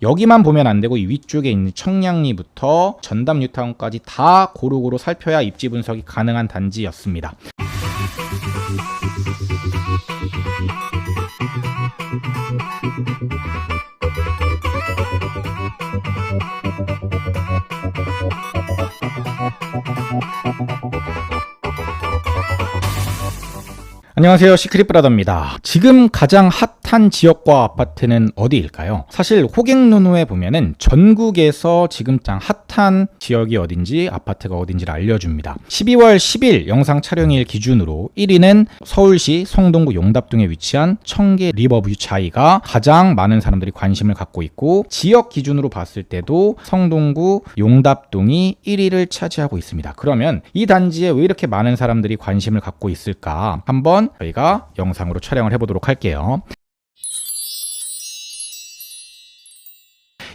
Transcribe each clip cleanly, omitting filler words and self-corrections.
여기만 보면 안 되고 이 위쪽에 있는 청량리부터 전담 뉴타운까지 다 고루고루 살펴야 입지 분석이 가능한 단지였습니다. 안녕하세요, 시크릿브라더입니다. 지금 가장 핫한 지역과 아파트는 어디일까요? 사실 호갱노노에 보면은 전국에서 지금 가장 핫한 지역이 어딘지 아파트가 어딘지를 알려줍니다. 12월 10일 영상 촬영일 기준으로 1위는 서울시 성동구 용답동에 위치한 청계 리버뷰 차이가 가장 많은 사람들이 관심을 갖고 있고, 지역 기준으로 봤을 때도 성동구 용답동이 1위를 차지하고 있습니다. 그러면 이 단지에 왜 이렇게 많은 사람들이 관심을 갖고 있을까? 한번 저희가 영상으로 촬영을 해보도록 할게요.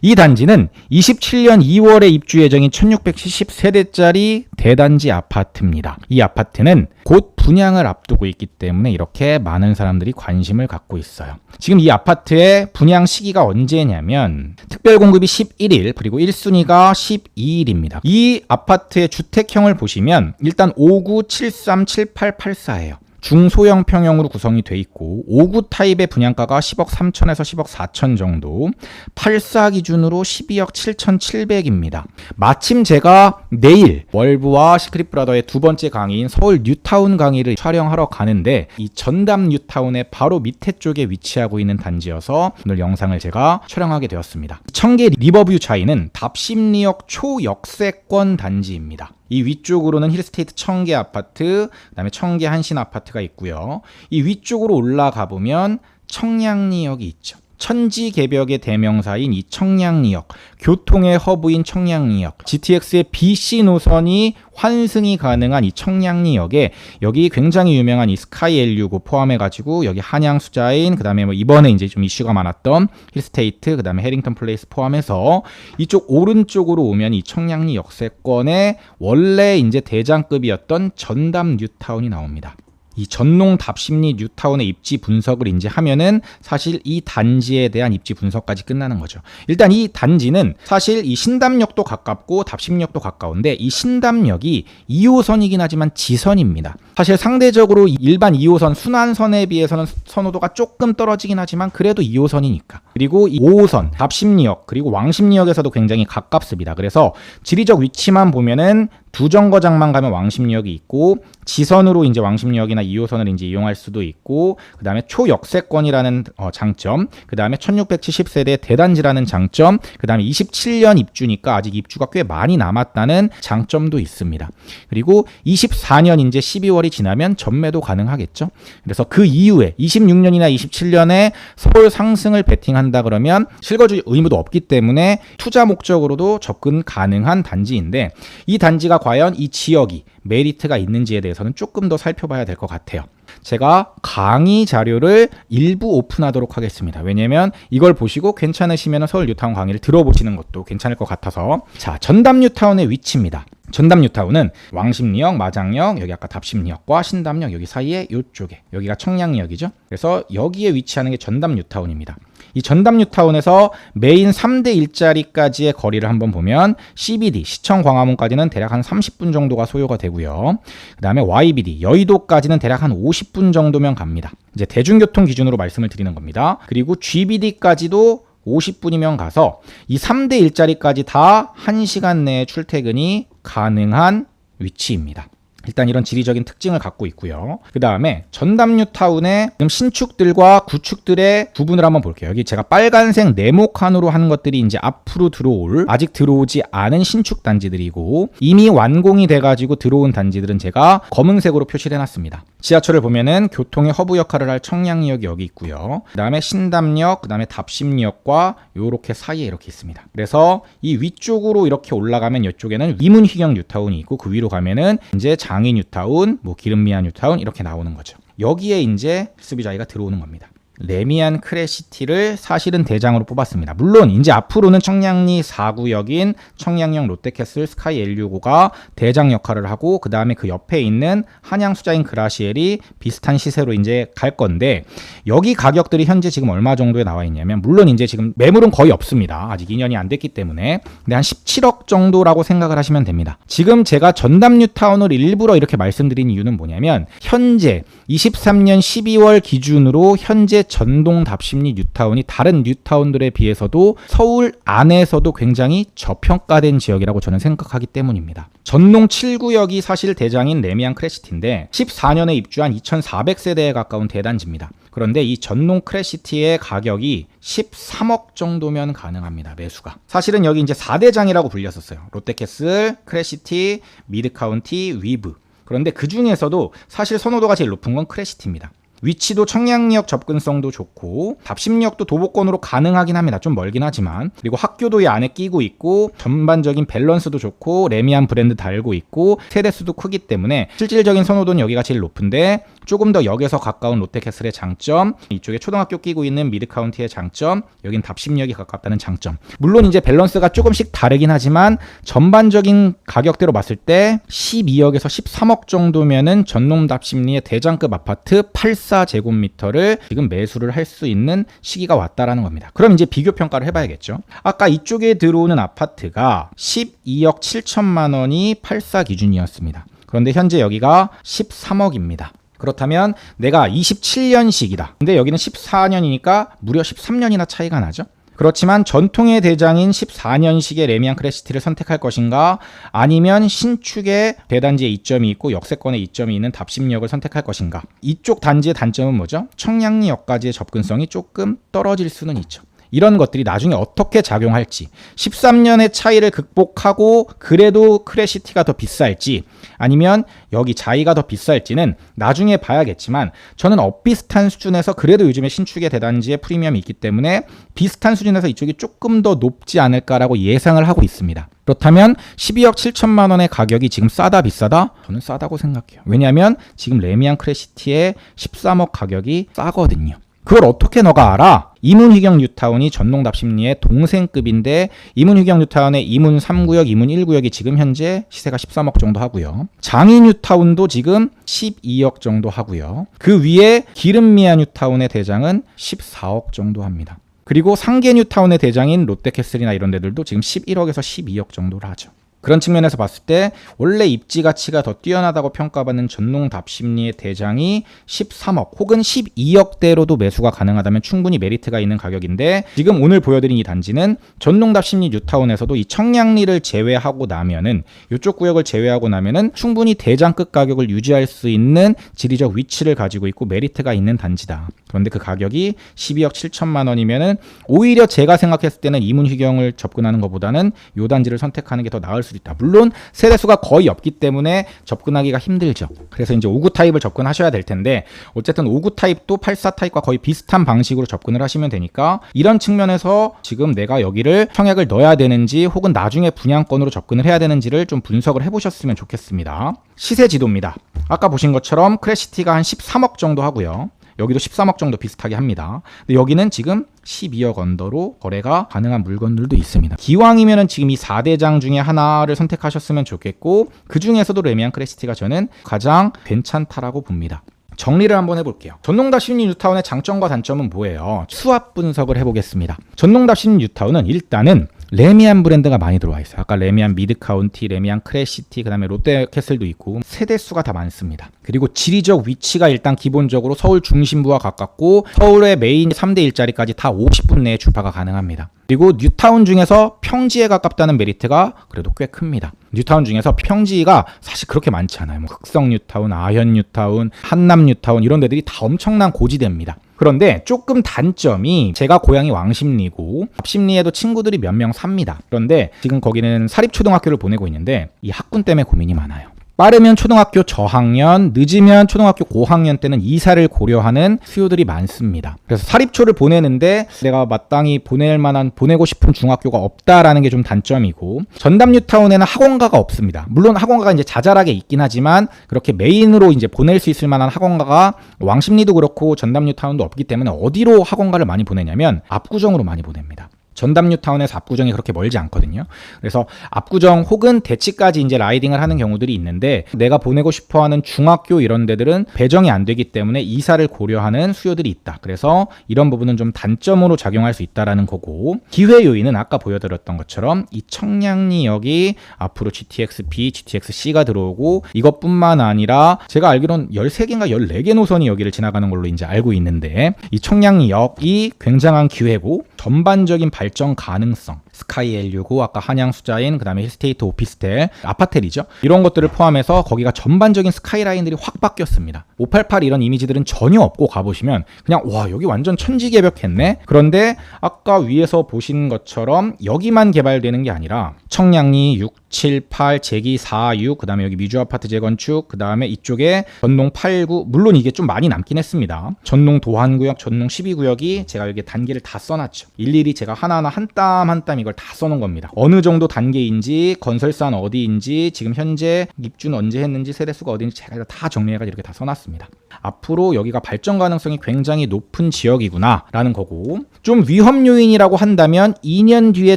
이 단지는 27년 2월에 입주 예정인 1670세대짜리 대단지 아파트입니다. 이 아파트는 곧 분양을 앞두고 있기 때문에 이렇게 많은 사람들이 관심을 갖고 있어요. 지금 이 아파트의 분양 시기가 언제냐면 특별 공급이 11일 그리고 1순위가 12일입니다. 이 아파트의 주택형을 보시면 일단 59, 73, 78, 84예요. 중소형 평형으로 구성이 돼 있고 59 타입의 분양가가 10억 3천에서 10억 4천 정도, 84 기준으로 12억 7,700입니다. 마침 제가 내일 월브와 시크릿브라더의 두 번째 강의인 서울 뉴타운 강의를 촬영하러 가는데 이 전담 뉴타운의 바로 밑에 쪽에 위치하고 있는 단지여서 오늘 영상을 제가 촬영하게 되었습니다. 청계 리버뷰 차이는 답심리역 초역세권 단지입니다. 이 위쪽으로는 힐스테이트 청계 아파트, 그다음에 청계 한신 아파트가 있고요. 이 위쪽으로 올라가 보면 청량리역이 있죠. 천지개벽의 대명사인 이 청량리역, 교통의 허브인 청량리역, GTX의 BC 노선이 환승이 가능한 이 청량리역에 여기 굉장히 유명한 이 스카이 L65 포함해가지고 여기 한양수자인, 그 다음에 뭐 이번에 이제 좀 이슈가 많았던 힐스테이트, 그 다음에 해링턴 플레이스 포함해서 이쪽 오른쪽으로 오면 이 청량리 역세권에 원래 이제 대장급이었던 전담 뉴타운이 나옵니다. 이 전농 답심리 뉴타운의 입지 분석을 이제 하면은 사실 이 단지에 대한 입지 분석까지 끝나는 거죠. 일단 이 단지는 사실 이 신담역도 가깝고 답심역도 가까운데 이 신담역이 2호선이긴 하지만 지선입니다. 사실 상대적으로 일반 2호선 순환선에 비해서는 선호도가 조금 떨어지긴 하지만 그래도 2호선이니까. 그리고 이 5호선 답심리역 그리고 왕십리역에서도 굉장히 가깝습니다. 그래서 지리적 위치만 보면은 두 정거장만 가면 왕십리역이 있고, 지선으로 이제 왕십리역이나 2호선을 이제 이용할 수도 있고, 그 다음에 초역세권이라는 장점, 그 다음에 1670세대 대단지라는 장점, 그 다음에 27년 입주니까 아직 입주가 꽤 많이 남았다는 장점도 있습니다. 그리고 24년 이제 12월이 지나면 전매도 가능하겠죠. 그래서 그 이후에 26년이나 27년에 서울 상승을 베팅한다 그러면 실거주 의무도 없기 때문에 투자 목적으로도 접근 가능한 단지인데, 이 단지가 과연 이 지역이 메리트가 있는지에 대해서는 조금 더 살펴봐야 될 것 같아요. 제가 강의 자료를 일부 오픈하도록 하겠습니다. 왜냐면 이걸 보시고 괜찮으시면 서울 뉴타운 강의를 들어보시는 것도 괜찮을 것 같아서. 자, 전담 뉴타운의 위치입니다. 전담 뉴타운은 왕십리역, 마장역, 여기 아까 답심리역과 신담역 여기 사이에 이쪽에, 여기가 청량리역이죠. 그래서 여기에 위치하는 게 전담 뉴타운입니다. 이 전담 뉴타운에서 메인 3대 일자리까지의 거리를 한번 보면 CBD, 시청 광화문까지는 대략 한 30분 정도가 소요가 되고요. 그 다음에 YBD, 여의도까지는 대략 한 50분 정도면 갑니다. 이제 대중교통 기준으로 말씀을 드리는 겁니다. 그리고 GBD까지도 50분이면 가서 이 3대 일자리까지 다 1시간 내에 출퇴근이 가능한 위치입니다. 일단 이런 지리적인 특징을 갖고 있고요. 그 다음에 전담 뉴타운의 지금 신축들과 구축들의 부분을 한번 볼게요. 여기 제가 빨간색 네모칸으로 하는 것들이 이제 앞으로 들어올, 아직 들어오지 않은 신축 단지들이고, 이미 완공이 돼가지고 들어온 단지들은 제가 검은색으로 표시를 해놨습니다. 지하철을 보면은 교통의 허브 역할을 할 청량리역이 여기 있고요. 그 다음에 신담역, 그 다음에 답심리역과 요렇게 사이에 이렇게 있습니다. 그래서 이 위쪽으로 이렇게 올라가면 이쪽에는 이문희경 뉴타운이 있고, 그 위로 가면은 이제 장희 뉴타운, 뭐 기름미아 뉴타운 이렇게 나오는 거죠. 여기에 이제 수비자이가 들어오는 겁니다. 레미안 크레시티를 사실은 대장으로 뽑았습니다. 물론 이제 앞으로는 청량리 4구역인 청량역 롯데캐슬 스카이 L65가 대장 역할을 하고 그 다음에 그 옆에 있는 한양 수자인 그라시엘이 비슷한 시세로 이제 갈 건데 여기 가격들이 현재 지금 얼마 정도에 나와 있냐면 물론 이제 지금 매물은 거의 없습니다. 아직 2년이 안 됐기 때문에 근데 한 17억 정도라고 생각을 하시면 됩니다. 지금 제가 전담 뉴타운을 일부러 이렇게 말씀드린 이유는 뭐냐면 현재 23년 12월 기준으로 현재 전동 답심리 뉴타운이 다른 뉴타운들에 비해서도 서울 안에서도 굉장히 저평가된 지역이라고 저는 생각하기 때문입니다. 전동 7구역이 사실 대장인 레미안 크레시티인데 14년에 입주한 2400세대에 가까운 대단지입니다. 그런데 이 전동 크레시티의 가격이 13억 정도면 가능합니다. 매수가. 사실은 여기 이제 4대장이라고 불렸었어요. 롯데캐슬, 크레시티, 미드카운티, 위브. 그런데 그 중에서도 사실 선호도가 제일 높은 건 크레시티입니다. 위치도 청량리역 접근성도 좋고 답심리역도 도보권으로 가능하긴 합니다. 좀 멀긴 하지만. 그리고 학교도 이 안에 끼고 있고 전반적인 밸런스도 좋고 레미안 브랜드 달고 있고 세대수도 크기 때문에 실질적인 선호도는 여기가 제일 높은데 조금 더 역에서 가까운 롯데캐슬의 장점, 이쪽에 초등학교 끼고 있는 미드카운티의 장점, 여긴 답심역이 가깝다는 장점. 물론 이제 밸런스가 조금씩 다르긴 하지만 전반적인 가격대로 봤을 때 12억에서 13억 정도면은 전농 답심리의 대장급 아파트 84제곱미터를 지금 매수를 할 수 있는 시기가 왔다라는 겁니다. 그럼 이제 비교 평가를 해봐야겠죠. 아까 이쪽에 들어오는 아파트가 12억 7천만 원이 84 기준이었습니다. 그런데 현재 여기가 13억입니다. 그렇다면 내가 27년식이다. 근데 여기는 14년이니까 무려 13년이나 차이가 나죠. 그렇지만 전통의 대장인 14년식의 레미안 크레시티를 선택할 것인가 아니면 신축의 대단지에 이점이 있고 역세권에 이점이 있는 답심역을 선택할 것인가. 이쪽 단지의 단점은 뭐죠? 청량리역까지의 접근성이 조금 떨어질 수는 있죠. 이런 것들이 나중에 어떻게 작용할지 13년의 차이를 극복하고 그래도 크레시티가 더 비쌀지 아니면 여기 자이가 더 비쌀지는 나중에 봐야겠지만 저는 비슷한 수준에서 그래도 요즘에 신축의 대단지의 프리미엄이 있기 때문에 비슷한 수준에서 이쪽이 조금 더 높지 않을까라고 예상을 하고 있습니다. 그렇다면 12억 7천만 원의 가격이 지금 싸다 비싸다? 저는 싸다고 생각해요. 왜냐하면 지금 레미안 크레시티의 13억 가격이 싸거든요. 그걸 어떻게 너가 알아? 이문휘경 뉴타운이 전농답심리의 동생급인데 이문휘경 뉴타운의 이문 3구역, 이문 1구역이 지금 현재 시세가 13억 정도 하고요. 장이 뉴타운도 지금 12억 정도 하고요. 그 위에 기름미아 뉴타운의 대장은 14억 정도 합니다. 그리고 상계 뉴타운의 대장인 롯데캐슬이나 이런 데들도 지금 11억에서 12억 정도를 하죠. 그런 측면에서 봤을 때 원래 입지 가치가 더 뛰어나다고 평가받는 전농 답심리의 대장이 13억 혹은 12억대로도 매수가 가능하다면 충분히 메리트가 있는 가격인데 지금 오늘 보여드린 이 단지는 전농 답심리 뉴타운에서도 이 청량리를 제외하고 나면은 이쪽 구역을 제외하고 나면은 충분히 대장급 가격을 유지할 수 있는 지리적 위치를 가지고 있고 메리트가 있는 단지다. 그런데 그 가격이 12억 7천만 원이면은 오히려 제가 생각했을 때는 이문휘경을 접근하는 것보다는 이 단지를 선택하는 게 더 나을 수 있다. 물론 세대수가 거의 없기 때문에 접근하기가 힘들죠. 그래서 이제 5구 타입을 접근하셔야 될 텐데 어쨌든 5구 타입도 84 타입과 거의 비슷한 방식으로 접근을 하시면 되니까 이런 측면에서 지금 내가 여기를 청약을 넣어야 되는지 혹은 나중에 분양권으로 접근을 해야 되는지를 좀 분석을 해보셨으면 좋겠습니다. 시세 지도입니다. 아까 보신 것처럼 크레시티가 한 13억 정도 하고요. 여기도 13억 정도 비슷하게 합니다. 근데 여기는 지금 12억 언더로 거래가 가능한 물건들도 있습니다. 기왕이면은 지금 이 4대장 중에 하나를 선택하셨으면 좋겠고 그 중에서도 레미안 크레시티가 저는 가장 괜찮다라고 봅니다. 정리를 한번 해볼게요. 전농답심리 뉴타운의 장점과 단점은 뭐예요? 수합 분석을 해보겠습니다. 전농답심리 뉴타운은 일단은 레미안 브랜드가 많이 들어와 있어요. 아까 레미안 미드카운티, 레미안 크레시티, 그 다음에 롯데캐슬도 있고 세대수가 다 많습니다. 그리고 지리적 위치가 일단 기본적으로 서울 중심부와 가깝고 서울의 메인 3대 일자리까지 다 50분 내에 주파가 가능합니다. 그리고 뉴타운 중에서 평지에 가깝다는 메리트가 그래도 꽤 큽니다. 뉴타운 중에서 평지가 사실 그렇게 많지 않아요. 뭐 흑성 뉴타운, 아현 뉴타운, 한남 뉴타운 이런 데들이 다 엄청난 고지대입니다. 그런데 조금 단점이 제가 고향이 왕십리고 답심리에도 친구들이 몇 명 삽니다. 그런데 지금 거기는 사립초등학교를 보내고 있는데 이 학군 때문에 고민이 많아요. 빠르면 초등학교 저학년, 늦으면 초등학교 고학년 때는 이사를 고려하는 수요들이 많습니다. 그래서 사립초를 보내는데 내가 마땅히 보내고 싶은 중학교가 없다라는 게 좀 단점이고, 전담 뉴타운에는 학원가가 없습니다. 물론 학원가가 이제 자잘하게 있긴 하지만 그렇게 메인으로 이제 보낼 수 있을 만한 학원가가 왕십리도 그렇고 전담 뉴타운도 없기 때문에 어디로 학원가를 많이 보내냐면 압구정으로 많이 보냅니다. 전담 뉴타운에서 압구정이 그렇게 멀지 않거든요. 그래서 압구정 혹은 대치까지 이제 라이딩을 하는 경우들이 있는데, 내가 보내고 싶어하는 중학교 이런 데들은 배정이 안 되기 때문에 이사를 고려하는 수요들이 있다. 그래서 이런 부분은 좀 단점으로 작용할 수 있다라는 거고, 기회 요인은 아까 보여드렸던 것처럼 이 청량리역이 앞으로 GTX-B, GTX-C가 들어오고, 이것뿐만 아니라 제가 알기로는 13개인가 14개 노선이 여기를 지나가는 걸로 이제 알고 있는데, 이 청량리역이 굉장한 기회고 전반적인 발전 가능성, 스카이 L65, 아까 한양 수자인, 그 다음에 힐스테이트 오피스텔, 아파텔이죠. 이런 것들을 포함해서 거기가 전반적인 스카이라인들이 확 바뀌었습니다. 588 이런 이미지들은 전혀 없고 가보시면 그냥 와, 여기 완전 천지개벽했네. 그런데 아까 위에서 보신 것처럼 여기만 개발되는 게 아니라 청량리 6, 7, 8, 제기 4, 6, 그 다음에 여기 미주 아파트 재건축, 그 다음에 이쪽에 전농 8, 9, 물론 이게 좀 많이 남긴 했습니다. 전농 도한구역, 전농 12구역이 제가 여기 단계를 다 써놨죠. 일일이 제가 하나하나 한 땀 한 땀 이걸 다 써놓은 겁니다. 어느 정도 단계인지, 건설사는 어디인지, 지금 현재 입주는 언제 했는지, 세대수가 어디인지 제가 다 정리해가지고 이렇게 다 써놨습니다. 앞으로 여기가 발전 가능성이 굉장히 높은 지역이구나 라는 거고, 좀 위험 요인이라고 한다면 2년 뒤에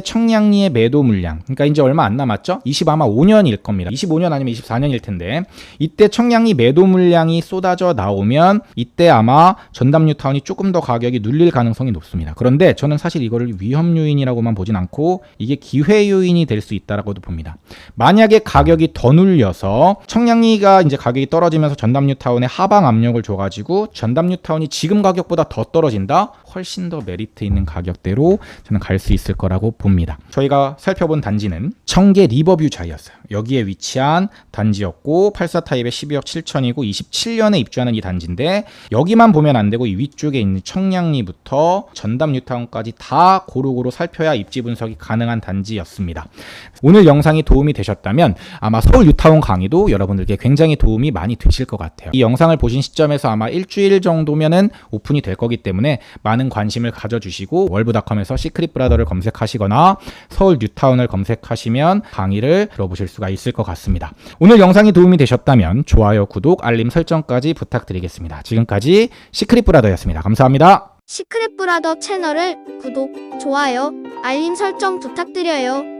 청량리의 매도 물량, 그러니까 이제 얼마 안 남았죠? 아마 5년일 겁니다. 25년 아니면 24년일 텐데, 이때 청량리 매도 물량이 쏟아져 나오면 이때 아마 전담 뉴타운이 조금 더 가격이 눌릴 가능성이 높습니다. 그런데 저는 사실 이거를 위험 요인이라고만 보진 않고 이게 기회 요인이 될 수 있다라고도 봅니다. 만약에 가격이 더 눌려서 청량리가 이제 가격이 떨어지면서 전담 뉴타운에 하방 압력을 줘가지고 전담 뉴타운이 지금 가격보다 더 떨어진다? 훨씬 더 메리트 있는 가격대로 저는 갈 수 있을 거라고 봅니다. 저희가 살펴본 단지는 청계 리버뷰 자이였어요. 여기에 위치한 단지였고 84 타입의 12억 7천이고 27년에 입주하는 이 단지인데, 여기만 보면 안 되고 이 위쪽에 있는 청량리부터 전담 뉴타운까지 다 고루고루 살펴야 입지 분석이 가능한 단지였습니다. 오늘 영상이 도움이 되셨다면 아마 서울 뉴타운 강의도 여러분들께 굉장히 도움이 많이 되실 것 같아요. 이 영상을 보신 시점에서 아마 일주일 정도면은 오픈이 될 거기 때문에 많은 관심을 가져주시고, 월브닷컴에서 시크릿 브라더를 검색하시거나 서울 뉴타운을 검색하시면 강의를 들어보실 수가 있을 것 같습니다. 오늘 영상이 도움이 되셨다면 좋아요, 구독, 알림 설정까지 부탁드리겠습니다. 지금까지 시크릿 브라더였습니다. 감사합니다. 시크릿 브라더 채널을 구독, 좋아요, 알림 설정 부탁드려요.